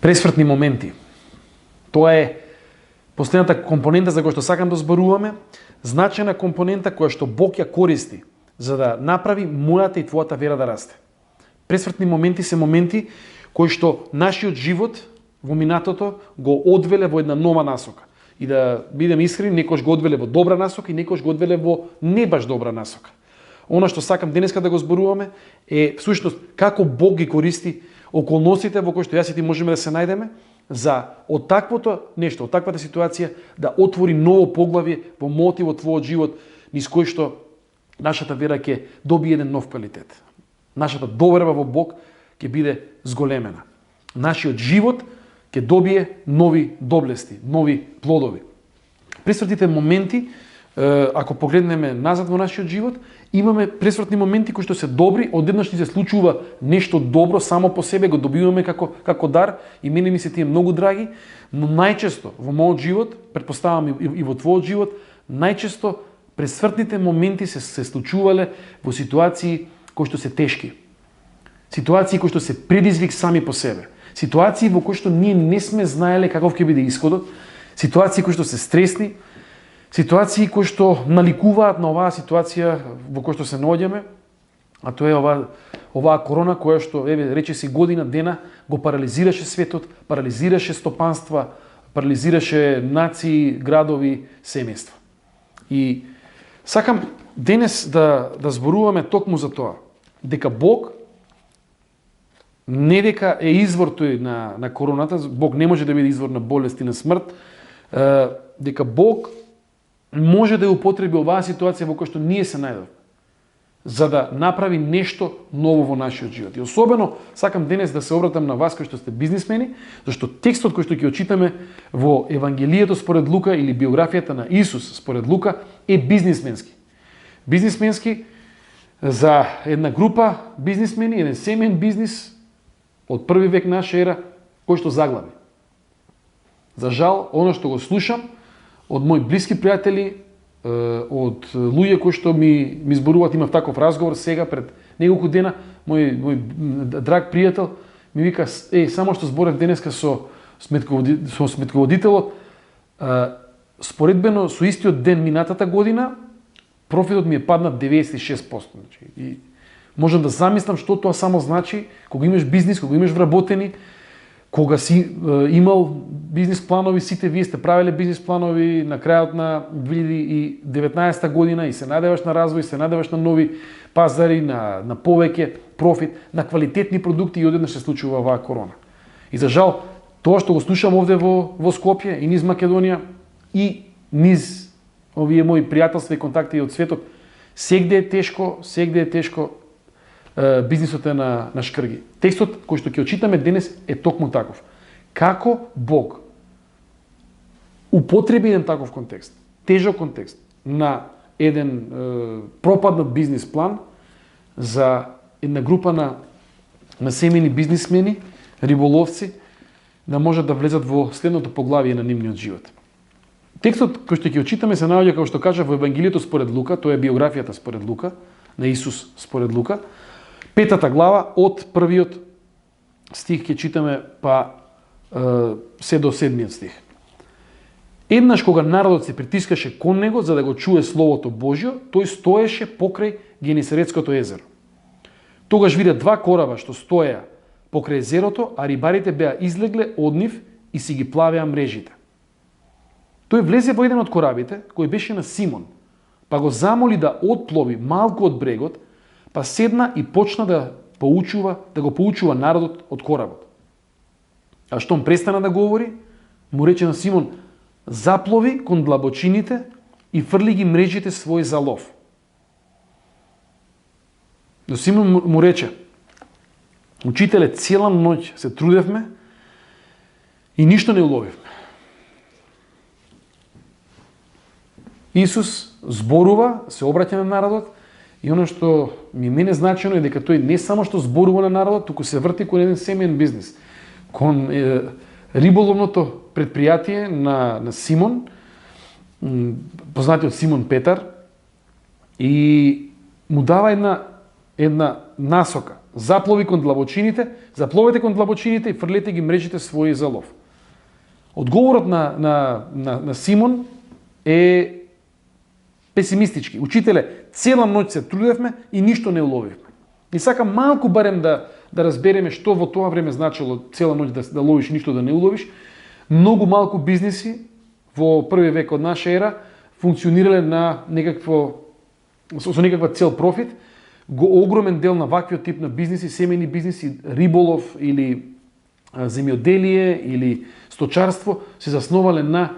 Пресвртни моменти. Тоа е последната компонента за која што сакам да зборуваме, значајна компонента која што Бог ја користи за да направи мојата и твојата вера да расте. Пресвртни моменти се моменти кои што нашиот живот во минатото го одвеле во една нова насока. И да бидем искрени, некош го одвеле во добра насока и некош го одвеле во не баш добра насока. Она што сакам денеска да го зборуваме е всушност како Бог ги користи околностите во кои што јас и ти можеме да се најдеме за од таквото нешто, од таквата ситуација да отвори ново поглавје во мојот и во твојот живот, низ кој што нашата вера ќе добие еден нов квалитет. Нашата доверба во Бог ќе биде зголемена. Нашиот живот ќе добие нови доблести, нови плодови. Пресвртните моменти, ако погледнеме назад во нашиот живот, имаме пресвртни моменти кои што се добри, одеднаш ни се случува нешто добро само по себе, го добиваме како дар и мене ми се тие многу драги, но најчесто во мојот живот, претпоставам и во твојот живот, најчесто пресвртните моменти се случувале во ситуации кои што се тешки. Ситуации кои што се предизвик сами по себе. Ситуации во кои што ние не сме знаеле каков ќе биде исходот, ситуации кои што се стресни, ситуации кои што наликуваат на оваа ситуација во која што се наоѓаме, а тоа е оваа корона која што речиси година дена го парализираше светот, парализираше стопанства, парализираше нации, градови, семејства. И сакам денес да зборуваме токму за тоа, дека Бог не дека е извор тој на короната, Бог не може да биде извор на болест и на смрт, дека Бог може да ја употреби оваа ситуација во која што ние се најдовме, за да направи нешто ново во нашиот живот. И особено сакам денес да се обратам на вас кои што сте бизнисмени, зашто текстот кој што ќе очитаме во Евангелието според Лука или биографијата на Исус според Лука е бизнисменски. Бизнисменски за една група бизнисмени, еден семеен бизнис од први век наша ера, кој што заглави. За жал, оно што го слушам од мои блиски пријатели, од луѓе кои што ми зборуваат, имав таков разговор сега пред неколку дена, мој драг пријател ми вика, само што зборев денеска со сметководителот, споредбено со истиот ден минатата година, профитот ми е паднат 96%. И можам да замислам што тоа само значи кога имаш бизнис, кога имаш вработени, кога си имал бизнис планови, сите вие сте правеле бизнис планови на крајот на 2019 година и се надеваш на развој, се надеваш на нови пазари, на повеќе профит, на квалитетни продукти и одеднаш се случува оваа корона. И за жал, тоа што го слушам овде во Скопје и низ Македонија и низ овие мои пријателства и контакти од светот, сегде е тешко, бизнисот е на шкрги. Текстот кој што ќе очитаме денес е токму таков. Како Бог употреби еден таков контекст, тежок контекст на еден пропаднат бизнис план за една група на семени бизнисмени, риболовци, да можат да влезат во следното поглавие на нивниот живот. Текстот кој што ќе очитаме се наоѓа, како што кажа, во Евангелието според Лука, тоа е биографијата според Лука, на Исус според Лука, 5 глава, од првиот стих ќе читаме па се до 7 стих. Еднаш кога народот се притискаше кон него за да го чуе Словото Божјо, тој стоеше покрај Генесаретското езеро. Тогаш вида два кораба што стоеа покрај езерото, а рибарите беа излегле од нив и си ги плавеа мрежите. Тој влезе во еден од корабите, кој беше на Симон, па го замоли да отплови малку од брегот, па седна и почна да го поучува народот од коработ. А штом престана да говори, му рече на Симон: заплови кон длабочините и фрли ги мрежите своји за лов. Но Симон му рече: учителе, цела ноќ се трудевме и ништо не уловивме. Исус зборува, се обраќа на народот и оно што ми мене значено е дека тој не само што зборува на народот, туку се врти кон еден семеен бизнис, кон риболовното предпријатие на Симон, познатиот Симон Петар, и му дава една една насока. Запловете кон длабочините и фрлете ги мрежите своји за лов. Одговорот на Симон е песимистички. Учителе, цела ноќ се трудевме и ништо не уловивме. И сакам малку барем да разбереме што во тоа време значило цела ноќ да ловиш и ништо да не уловиш. Многу малку бизниси во први век од наша ера функционирале на со некаква цел профит. Огромен дел на ваквиот тип на бизниси, семејни бизниси, риболов или земјоделие или сточарство се засновале на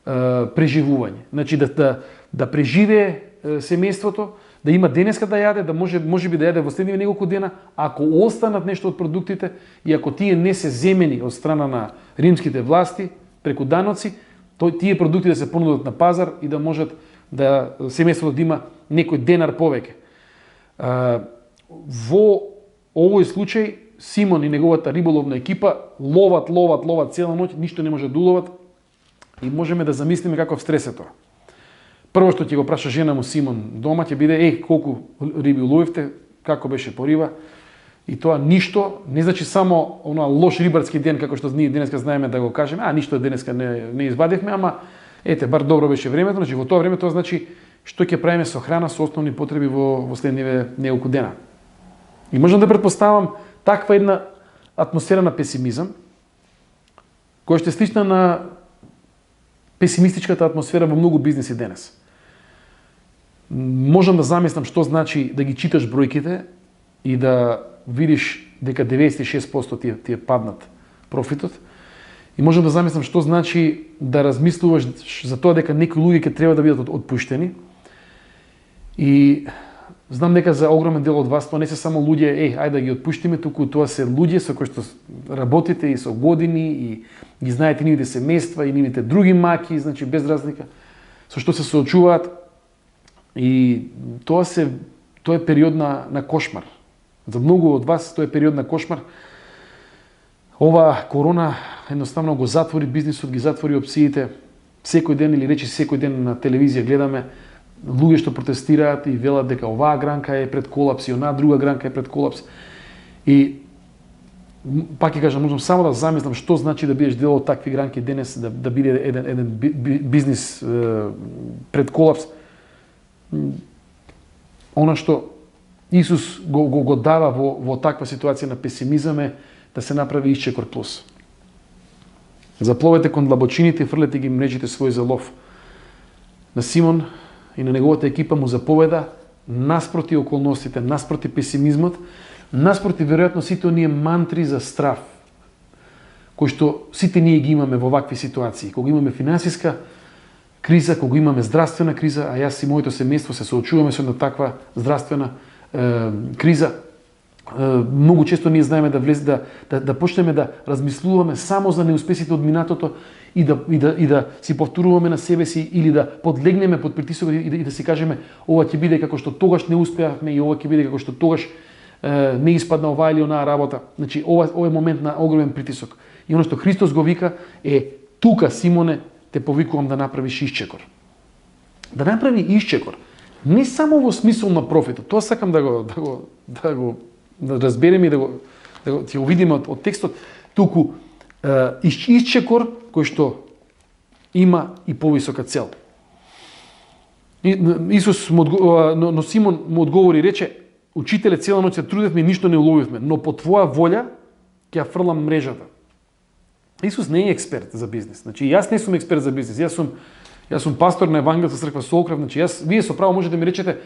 преживување. Значи да преживее семејството, да има денеска да јаде, да може би да јаде во следниве неколку дена, ако останат нешто од продуктите и ако тие не се земени од страна на римските власти преку даноци, тие продукти да се понудат на пазар и да можат да семејството да има некој денар повеќе. Во овој случај Симон и неговата риболовна екипа ловат цела ноќ, ништо не може да уловат и можеме да замислиме каков стрес е тоа. Прво што ќе го праша жена му Симон дома ќе биде колку риби уловивте, како беше по риба, и тоа ништо не значи само она лош рибарски ден како што ние денеска знаеме да го кажеме, ништо денеска не извадивме, ама бар добро беше времето, значи во тоа време тоа значи што ќе правиме со храна, со основни потреби во следниве неколку дена. И можам да претпоставам таква една атмосфера на песимизам, која што е слична на песимистичката атмосфера во многу бизниси денес. Можам да замислам што значи да ги читаш бројките и да видиш дека 96% ти е паднат профитот. И можам да замислам што значи да размислуваш за тоа дека некои луѓе ќе треба да бидат отпуштени. И знам дека за огромен дел од вас тоа не се само луѓе, ајде да ги отпуштиме, туку тоа се луѓе со кои што работите и со години и ги знаете нивните семејства и нивните други маки, значи без разлика со што се соочуваат. И тоа е период на кошмар. За многу од вас тоа е период на кошмар. Ова корона едноставно го затвори бизнисот, ги затвори опциите. Секој ден или речи секој ден на телевизија гледаме луѓе што протестираат и велат дека оваа гранка е пред колапс и онаа друга гранка е пред колапс. И пак ќе кажам, можам само да замислам што значи да бидеш дел од такви гранки денес, да биде еден бизнис пред колапс. Она што Исус го дава во таква ситуација на песимизам е да се направи исчекор плюс. Запловете кон длабочините и фрлете ги мрежите свој за лов. На Симон и на неговата екипа му заповеда наспроти околностите, наспроти песимизмот, наспроти веројатно сите оние мантри за страв, кои што сите ние ги имаме во вакви ситуации. Кога имаме финансиска криза, кога имаме здравствена криза, а јас и моето семејство се соочуваме со една таква здравствена криза, многу често ние знаеме да почнеме да размислуваме само за неуспесите од минатото и да си повторуваме на себе си или да подлегнеме под притисокот и да си кажеме ова ќе биде како што тогаш не успеавме и ова ќе биде како што тогаш не испадна оваа или онаа работа. Значи ова е момент на огромен притисок. И оно што Христос го вика е тука, Симоне, те повикувам да направиш исчекор. Да направи исчекор. Не само во смисол на профитот. Тоа сакам да го разбереме и да го видиме од текстот, туку исчекор кој што има и повисока цел. Но Симон му одговори и рече: Учителе, цела ноќ се трудевме и ништо не уловивме, но по твоја волја ќе ја фрлам мрежата. Исус не е експерт за бизнис. Значи, јас не сум експерт за бизнис. Јас сум пастор на Евангелска црква Солкрев, значи вие со право можете да ми речете,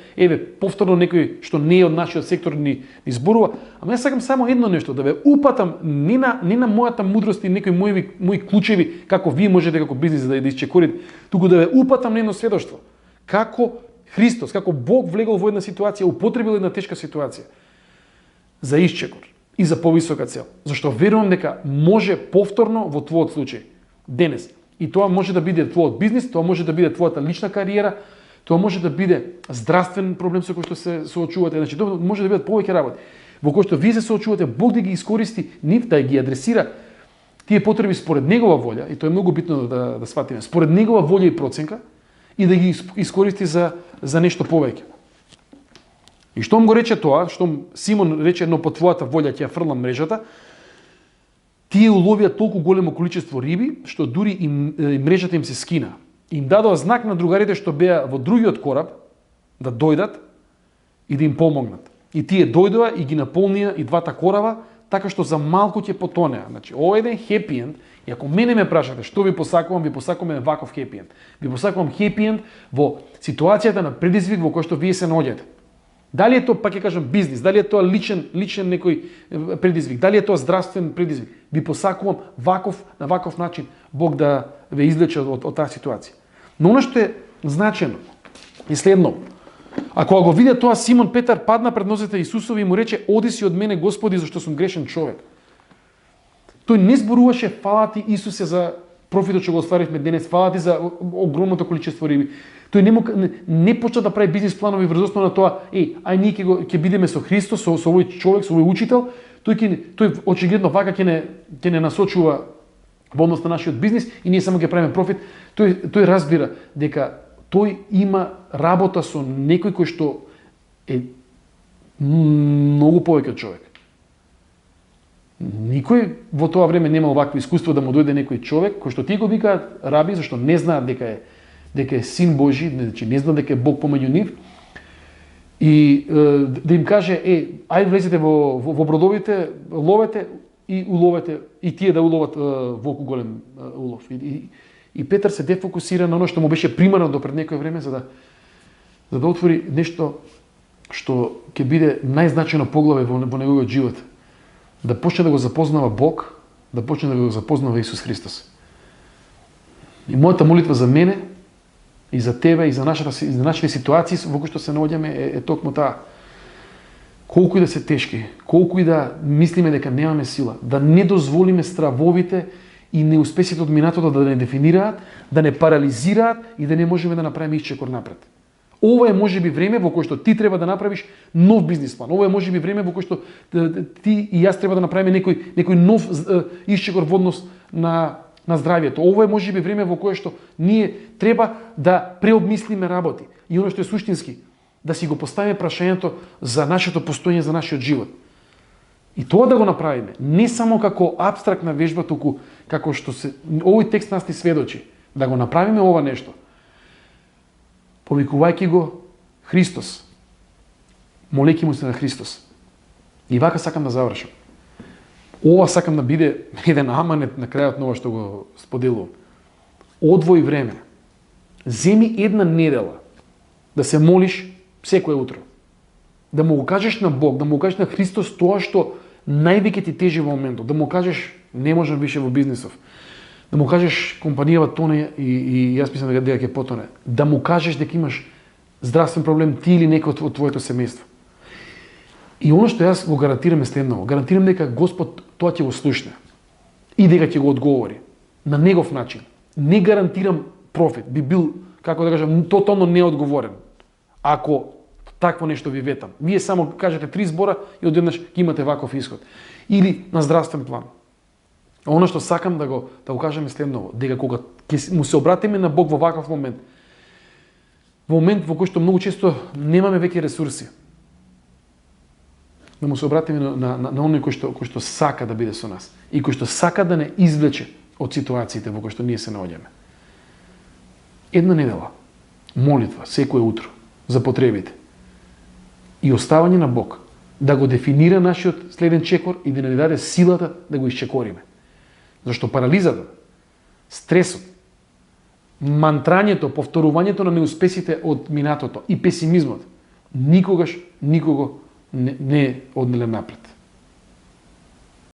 повторно некој што не е од нашиот сектор ни зборува, ама јас сакам само едно нешто, да ве упатам не на мојата мудрост и некои мои клучеви како вие можете како бизнис да исчекорите, туку да ве упатам на едно сведоштво. Како Христос, како Бог влегол во една ситуација, употребил една тешка ситуација за исчекор и за повисока цел. Зашто верувам дека може повторно во твојот случај денес. И тоа може да биде твојот бизнис, тоа може да биде твојата лична кариера, тоа може да биде здравствен проблем со кој што се соочувате, значи тоа може да бидат повеќе работи. Во кој што вие се соочувате, Бог да ги искористи нив, да ги адресира тие потреби според негова волја, и тоа е многу битно да сватиме, според негова волја и проценка, и да ги искористи за нешто повеќе. И штом го рече тоа, штом Симон рече, но по твојата волја ќе ја фрлам мрежата, тие уловија толку големо количество риби, што дури и мрежата им се скина. Им дадоа знак на другарите што беа во другиот кораб да дојдат и да им помогнат. И тие дојдоа и ги наполнија и двата кораба, така што за малку ќе потонеа. Значи, ова е еден хепи енд, и ако мене ме прашате што ви посакувам ваков хепи енд. Ви посакувам хепи енд во ситуацијата на предизвик во кој што вие се наоѓате. Дали е тоа, пак ќе кажам, бизнис, дали е тоа личен некој предизвик, дали е тоа здравствен предизвик, ви посакувам на ваков начин Бог да ве извлече од таа ситуација. Но она што е значено е следно. Ако го виде тоа, Симон Петар падна пред нозете Исусови и му рече: "Оди си од мене, Господи, зашто сум грешен човек." Тој не зборуваше: "Фала ти, Исусе, за профитот што го остваривме денес, фала ти за огромното количество риби." Тој не почна да прави бизнис планови врз основа на тоа: "Ај ние ќе бидеме со Христос, со овој човек, со овој учител." Тој очигледно вака ќе не насочува во однос на нашиот бизнис и ние само ќе правиме профит. Тој разбира дека тој има работа со некој кој што е многу повеќе од човек. Никој во тоа време нема вакво искуство да му дојде некој човек кој што тие го викаат раби, зашто не знаат дека е син Божи, значи не знаат дека е Бог помеѓу нив, и да им каже: ајде влезете во бродовите, ловете и уловете, и тие да уловат волку голем улов. И Петар се дефокусира на оно што му беше примарно до пред некој време, за да отвори нешто што ќе биде најзначајно поглаве во неговиот живот. Да почне да го запознава Бог, да почне да го запознава Исус Христос. И мојата молитва за мене, и за тебе, и за нашите ситуации во кои што се наоѓаме е токму таа. Колку и да се тешки, колку и да мислиме дека немаме сила, да не дозволиме стравовите и неуспесите од минатото да не дефинираат, да не парализираат и да не можеме да направиме исчекор напред. Ова е можеби време во кое што ти треба да направиш нов бизнис план. Ова е можеби време во кое што ти и јас треба да направиме некој нов исчекор во однос на здравието. Ова е можеби време во кое што ние треба да преобмислиме работи. И оно што е суштински, да си го поставиме прашањето за нашето постоење, за нашиот живот. И тоа да го направиме, не само како апстрактна вежба, туку како што овој текст нас ни сведочи, да го направиме ова нешто, повикувајќи го Христос, молејќи му се на Христос. И вака сакам да завршам. Ова сакам да биде еден аманет на крајот на ова што го споделувам. Одвој време. Земи една недела да се молиш секое утро. Да му го кажеш на Бог, да му го кажеш на Христос тоа што највеќе ти тежи во моментот. Да му кажеш: не можам више во бизнисов. Да му кажеш: компанијава тоне и јас мислам дека ќе потоне. Да му кажеш дека имаш здравствен проблем ти или некој од твоето семејство. И оно што јас го гарантирам е следново. Гарантирам дека Господ тоа ќе го слушне и дека ќе го одговори на негов начин. Не гарантирам профит. Би бил, како да кажам, тотално неодговорен ако такво нешто ви ветам. Вие само кажете 3 збора и одеднаш ќе имате ваков исход. Или на здравствен план. Оно што сакам да го кажам е следново, дека кога ќе му се обратиме на Бог во ваков момент, во момент во кој што многу често немаме веќе ресурси, да му се обратиме на оној кој што сака да биде со нас и кој што сака да не извлече од ситуациите во кои што ние се наоѓаме. Една недела молитва секое утро за потребите и оставање на Бог да го дефинира нашиот следен чекор и да ни даде силата да го исчекориме. Зашто парализата, стресот, мантрањето, повторувањето на неуспесите од минатото и песимизмот никогаш никого не однеле напред.